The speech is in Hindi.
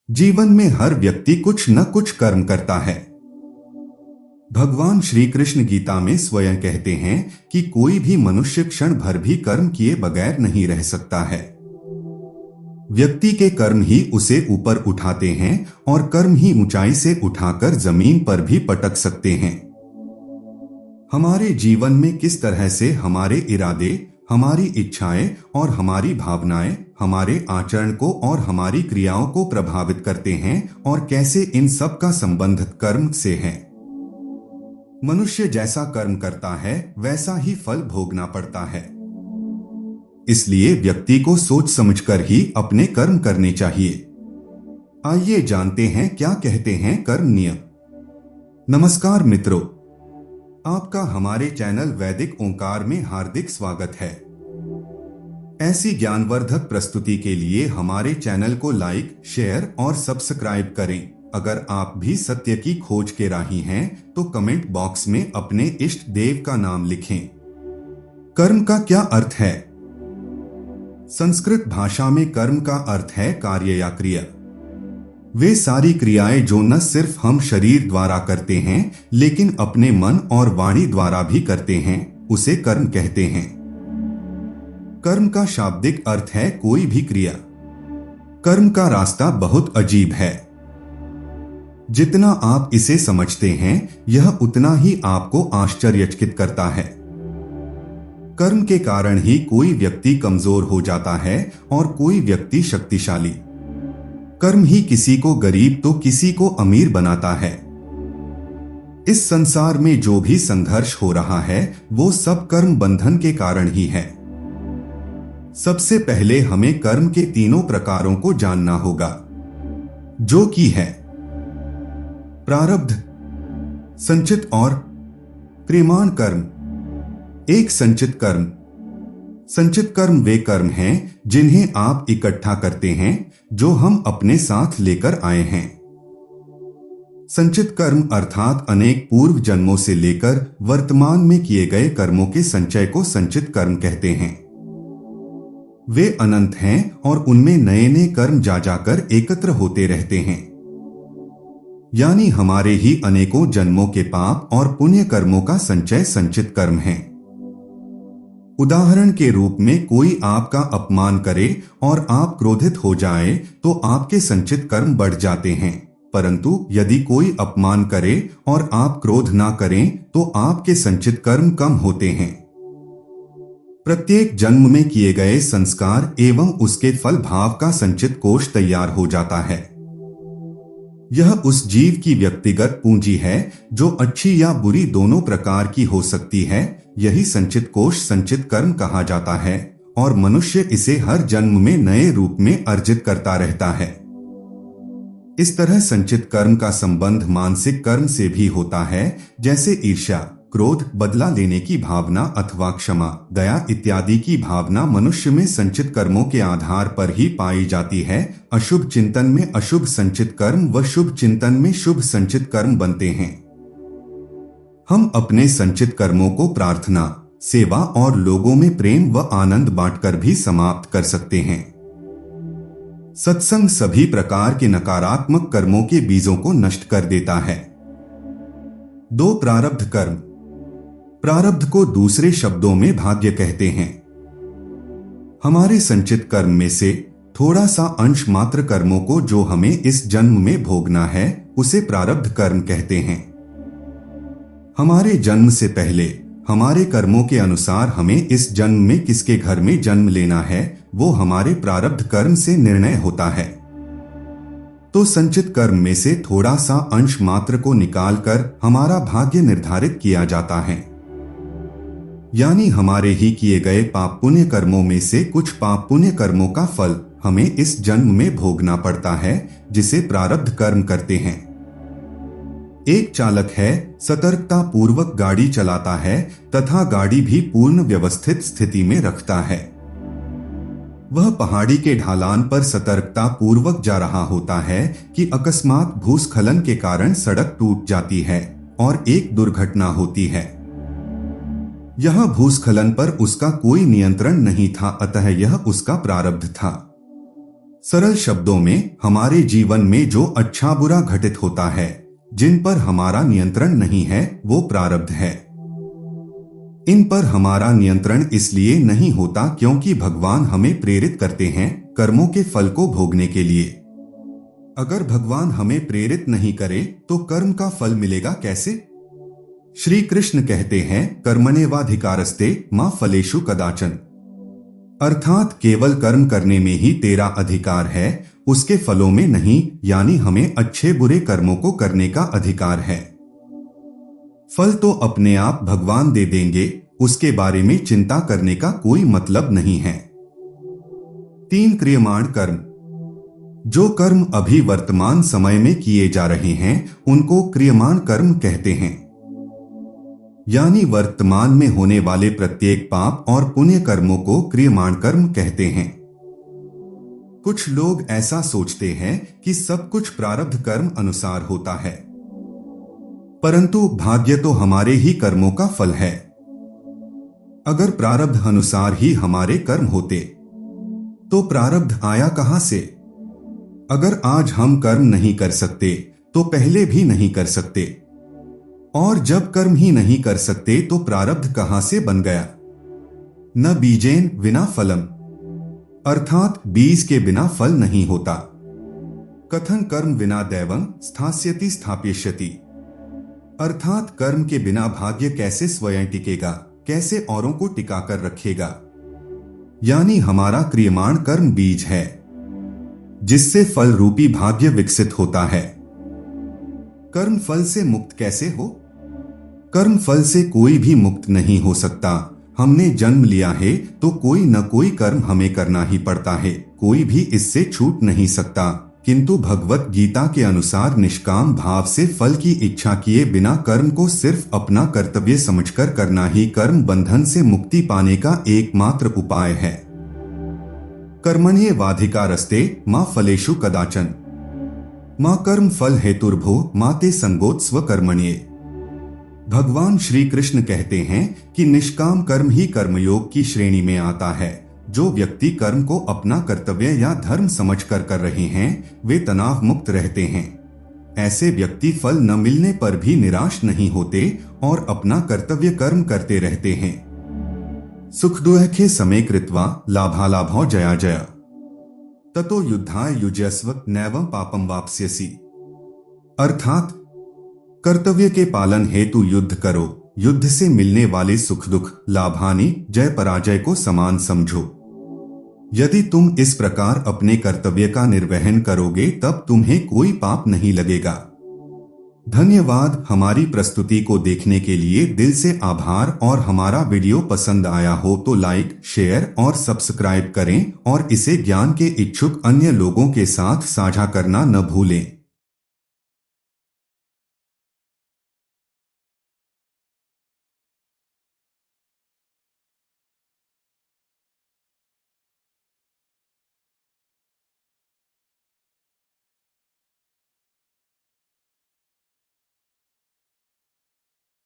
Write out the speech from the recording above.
जीवन में हर व्यक्ति कुछ न कुछ कर्म करता है। भगवान श्री कृष्ण गीता में स्वयं कहते हैं कि कोई भी मनुष्य क्षण भर भी कर्म किए बगैर नहीं रह सकता है। व्यक्ति के कर्म ही उसे ऊपर उठाते हैं और कर्म ही ऊंचाई से उठाकर जमीन पर भी पटक सकते हैं। हमारे जीवन में किस तरह से हमारे इरादे, हमारी इच्छाएं और हमारी भावनाएं हमारे आचरण को और हमारी क्रियाओं को प्रभावित करते हैं और कैसे इन सब का संबंध कर्म से है। मनुष्य जैसा कर्म करता है वैसा ही फल भोगना पड़ता है। इसलिए व्यक्ति को सोच समझकर ही अपने कर्म करने चाहिए। आइए जानते हैं क्या कहते हैं कर्म नियम। नमस्कार मित्रों, आपका हमारे चैनल वैदिक ओंकार में हार्दिक स्वागत है। ऐसी ज्ञानवर्धक प्रस्तुति के लिए हमारे चैनल को लाइक, शेयर और सब्सक्राइब करें। अगर आप भी सत्य की खोज के राही हैं तो कमेंट बॉक्स में अपने इष्ट देव का नाम लिखें। कर्म का क्या अर्थ है? संस्कृत भाषा में कर्म का अर्थ है कार्य या क्रिया। वे सारी क्रियाएं जो न सिर्फ हम शरीर द्वारा करते हैं लेकिन अपने मन और वाणी द्वारा भी करते हैं, उसे कर्म कहते हैं। कर्म का शाब्दिक अर्थ है कोई भी क्रिया। कर्म का रास्ता बहुत अजीब है। जितना आप इसे समझते हैं यह उतना ही आपको आश्चर्यचकित करता है। कर्म के कारण ही कोई व्यक्ति कमजोर हो जाता है और कोई व्यक्ति शक्तिशाली। कर्म ही किसी को गरीब तो किसी को अमीर बनाता है। इस संसार में जो भी संघर्ष हो रहा है वो सब कर्म बंधन के कारण ही है। सबसे पहले हमें कर्म के तीनों प्रकारों को जानना होगा, जो कि है प्रारब्ध, संचित और क्रियमाण कर्म। एक संचित कर्म। संचित कर्म वे कर्म हैं जिन्हें आप इकट्ठा करते हैं, जो हम अपने साथ लेकर आए हैं। संचित कर्म अर्थात अनेक पूर्व जन्मों से लेकर वर्तमान में किए गए कर्मों के संचय को संचित कर्म कहते हैं। वे अनंत हैं और उनमें नए नए कर्म जा जाकर एकत्र होते रहते हैं। यानी हमारे ही अनेकों जन्मों के पाप और पुण्य कर्मों का संचय संचित कर्म है। उदाहरण के रूप में कोई आपका अपमान करे और आप क्रोधित हो जाए तो आपके संचित कर्म बढ़ जाते हैं, परंतु यदि कोई अपमान करे और आप क्रोध ना करें तो आपके संचित कर्म कम होते हैं। प्रत्येक जन्म में किए गए संस्कार एवं उसके फल भाव का संचित कोष तैयार हो जाता है। यह उस जीव की व्यक्तिगत पूंजी है जो अच्छी या बुरी दोनों प्रकार की हो सकती है। यही संचित कोष संचित कर्म कहा जाता है और मनुष्य इसे हर जन्म में नए रूप में अर्जित करता रहता है। इस तरह संचित कर्म का संबंध मानसिक कर्म से भी होता है, जैसे ईर्ष्या, क्रोध, बदला लेने की भावना अथवा क्षमा, दया इत्यादि की भावना मनुष्य में संचित कर्मों के आधार पर ही पाई जाती है। अशुभ चिंतन में अशुभ संचित कर्म व शुभ चिंतन में शुभ संचित कर्म बनते हैं। हम अपने संचित कर्मों को प्रार्थना, सेवा और लोगों में प्रेम व आनंद बांटकर भी समाप्त कर सकते हैं। सत्संग सभी प्रकार के नकारात्मक कर्मों के बीजों को नष्ट कर देता है। 2 प्रारब्ध कर्म। प्रारब्ध को दूसरे शब्दों में भाग्य कहते हैं। हमारे संचित कर्म में से थोड़ा सा अंश मात्र कर्मों को जो हमें इस जन्म में भोगना है उसे प्रारब्ध कर्म कहते हैं। हमारे जन्म से पहले हमारे कर्मों के अनुसार हमें इस जन्म में किसके घर में जन्म लेना है वो हमारे प्रारब्ध कर्म से निर्णय होता है। तो संचित कर्म में से थोड़ा सा अंश मात्र को निकालकर हमारा भाग्य निर्धारित किया जाता है। यानी हमारे ही किए गए पाप पुण्य कर्मों में से कुछ पाप पुण्य कर्मों का फल हमें इस जन्म में भोगना पड़ता है, जिसे प्रारब्ध कर्म करते हैं। एक चालक है, सतर्कता पूर्वक गाड़ी चलाता है तथा गाड़ी भी पूर्ण व्यवस्थित स्थिति में रखता है। वह पहाड़ी के ढलान पर सतर्कता पूर्वक जा रहा होता है कि अकस्मात भूस्खलन के कारण सड़क टूट जाती है और एक दुर्घटना होती है। यह भूस्खलन पर उसका कोई नियंत्रण नहीं था, अतः यह उसका प्रारब्ध था। सरल शब्दों में, हमारे जीवन में जो अच्छा बुरा घटित होता है, जिन पर हमारा नियंत्रण नहीं है, वो प्रारब्ध है। इन पर हमारा नियंत्रण इसलिए नहीं होता क्योंकि भगवान हमें प्रेरित करते हैं कर्मों के फल को भोगने के लिए। अगर भगवान हमें प्रेरित नहीं करे तो कर्म का फल मिलेगा कैसे? श्री कृष्ण कहते हैं, कर्मण्येवाधिकारस्ते मा फलेषु कदाचन। अर्थात केवल कर्म करने में ही तेरा अधिकार है, उसके फलों में नहीं। यानी हमें अच्छे बुरे कर्मों को करने का अधिकार है। फल तो अपने आप भगवान दे देंगे, उसके बारे में चिंता करने का कोई मतलब नहीं है। 3 क्रियमाण कर्म। जो कर्म अभी वर्तमान समय में किए जा रहे हैं उनको क्रियमाण कर्म कहते हैं। यानी वर्तमान में होने वाले प्रत्येक पाप और पुण्य कर्मों को क्रियमाण कर्म कहते हैं। कुछ लोग ऐसा सोचते हैं कि सब कुछ प्रारब्ध कर्म अनुसार होता है, परंतु भाग्य तो हमारे ही कर्मों का फल है। अगर प्रारब्ध अनुसार ही हमारे कर्म होते तो प्रारब्ध आया कहां से? अगर आज हम कर्म नहीं कर सकते तो पहले भी नहीं कर सकते, और जब कर्म ही नहीं कर सकते तो प्रारब्ध कहां से बन गया? न बीजेन विना फलम, अर्थात बीज के बिना फल नहीं होता। कथन कर्म विना दैवं स्थास्यति स्थाप्यष्यति, अर्थात कर्म के बिना भाग्य कैसे स्वयं टिकेगा, कैसे औरों को टिकाकर रखेगा। यानी हमारा क्रियमाण कर्म बीज है जिससे फल रूपी भाग्य विकसित होता है। कर्म फल से मुक्त कैसे हो? कर्म फल से कोई भी मुक्त नहीं हो सकता। हमने जन्म लिया है तो कोई न कोई कर्म हमें करना ही पड़ता है, कोई भी इससे छूट नहीं सकता। किंतु भगवत गीता के अनुसार निष्काम भाव से फल की इच्छा किए बिना कर्म को सिर्फ अपना कर्तव्य समझकर करना ही कर्म बंधन से मुक्ति पाने का एकमात्र उपाय है। कर्मण्येवाधिकारस्ते मा फलेषु कदाचन, मां कर्म फल हेतुर्भो माते संगोत स्वकर्मण्ये। भगवान श्री कृष्ण कहते हैं कि निष्काम कर्म ही कर्मयोग की श्रेणी में आता है। जो व्यक्ति कर्म को अपना कर्तव्य या धर्म समझकर कर रहे हैं वे तनाव मुक्त रहते हैं। ऐसे व्यक्ति फल न मिलने पर भी निराश नहीं होते और अपना कर्तव्य कर्म करते रहते हैं। सुख दुखे समे कृत्वा लाभालाभो जया जया, ततो युद्धाय युज्यस्व नैवं पापम वाप्स्यसि। अर्थात कर्तव्य के पालन हेतु युद्ध करो, युद्ध से मिलने वाले सुख दुख लाभ हानि जय पराजय को समान समझो। यदि तुम इस प्रकार अपने कर्तव्य का निर्वहन करोगे तब तुम्हें कोई पाप नहीं लगेगा। धन्यवाद। हमारी प्रस्तुति को देखने के लिए दिल से आभार, और हमारा वीडियो पसंद आया हो तो लाइक, शेयर और सब्सक्राइब करें और इसे ज्ञान के इच्छुक अन्य लोगों के साथ साझा करना न भूलें।